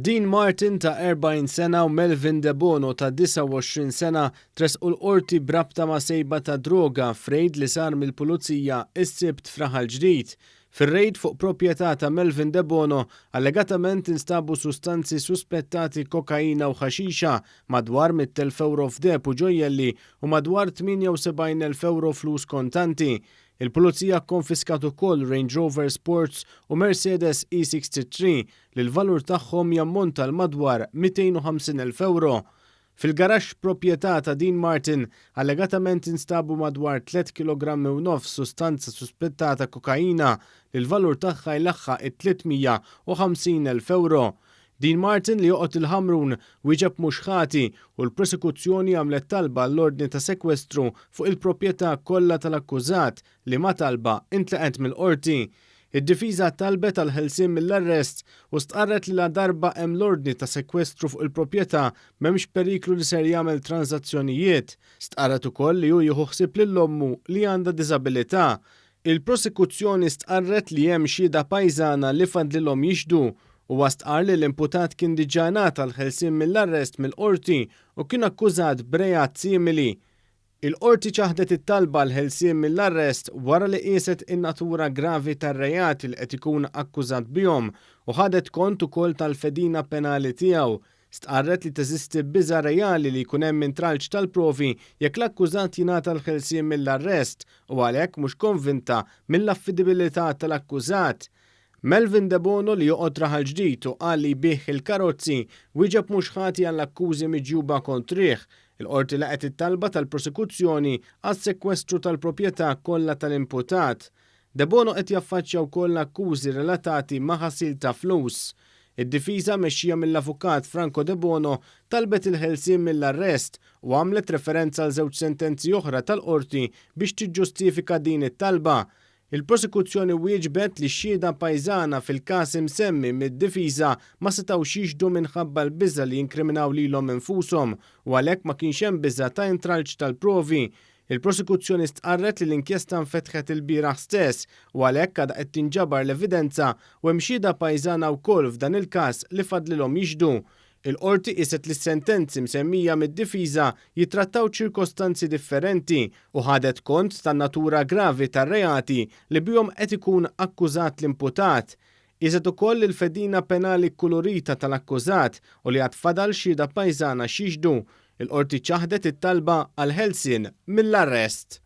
Dean Martin ta' 40 sena u Melvin De Bono ta' 29 sena tresqu l-qorti brabta ma' sejba ta' droga f'rejd li sar mill-pulizija is-sibt f'Raħal Ġdid. Fir-rejd fuq proprjetà ta' Melvin De Bono allegatament instabu sustanzi suspettati kokaina u ħaxixa madwar 100,000 euro f'deb u ġojjelli u madwar 78,000 euro flus kontanti. Il-pulizija konfiskat ukoll Range Rover Sports u Mercedes E63 li l-valur tagħhom jammonta l-madwar 250,000 euro. Fil-garaxx proprjetà ta' Dean Martin allegatament instabu madwar 3 kg u nofs sustanza suspettata kokaina li l-valur tagħha jlaħħaq 350,000 euro. Dean Martin li joqgħod il-ħamrun wieġeb mhux ħati u l-prosekuzzjoni għamlet talba l-ordni ta' sekwestru fuq il-proprjetà kollha tal-akkużat li ma talba intlaqet mill-qorti. Id-difiża talbet għal ħelsien mill-arrest u stqarret li la darba hemm l-ordni ta' sekwestru fuq il-proprjetà m'hemmx periklu li ser jagħmel transazzjonijiet. Stqarret ukoll li hu jieħu ħsieb lil ommu li għandha diżabilità. Il-prosekuzzjoni stqarret li hemm xhieda pajżana li fadlilhom jixhdu u stqar li l-imputat kien diġà ngħata l-ħelsien mill-arrest mill-qorti u kien akkużat b'rejat simili. Il-qorti ċaħdet it-talba l-ħelsien mill-arrest wara li qiset in-natura gravi tar-rejati li qed ikun akkużat bihom u ħadet kont ukoll tal-fedina penali tiegħu. Stqarret li teżisti biża' reali li jkun hemm intralġ tal-provi jekk l-akkużat jingħata l-ħelsien mill-arrest u għalhekk mhux konvinta mill-affidibilità tal-akkużat. Melvin De Bono li joqgħod Raħal Ġdid u qal li jbieħ il-karozzi wieġeb mhux ħati għall-akkużi miġjuba kontrih. Il-qorti laqgħet it-talba tal-prosekuzzjoni għas-sekwestru tal-proprjetà kollha tal-imputat. De Bono qed jaffaċċja wkoll akkużi relatati ma' ħasil ta' flus. Id-difiża mexxija mill-avukat Franco De Bono talbet il-ħelsien mill-arrest u għamlet referenza għal żewġ sentenzi oħra tal-qorti biex tiġġustifika din it-talba. Il-prosekuzzjoni wieġbet li xhieda pajżana fil-każ imsemmi mid-difiża ma setgħux jixhdu minħabba l-biża' li jinkriminaw lilhom infushom u għalhekk ma kienx hemm biża' ta' intralġ tal-provi. Il-prosekuzzjoni stqarret li l-inkjesta nfetħet il-bieraħ stess u għalhekk għadha qed tinġabar l-evidenza u hemm xhieda pajżana wkoll f'dan il-każ li fadlilhom jixhdu. Il-qorti qiset li s-sentenzi msemmija mid-difiża jitrattaw ċirkostanzi differenti u ħadet kont tan-natura gravi tar-reati li bihom qed ikun akkużat l-imputat. Qiset ukoll il-fedina penali kolorita tal-akkużat u li għad fadal xhieda pajżana x'jixhdu. Il-qorti ċaħdet it-talba għal ħelsien mill-arrest.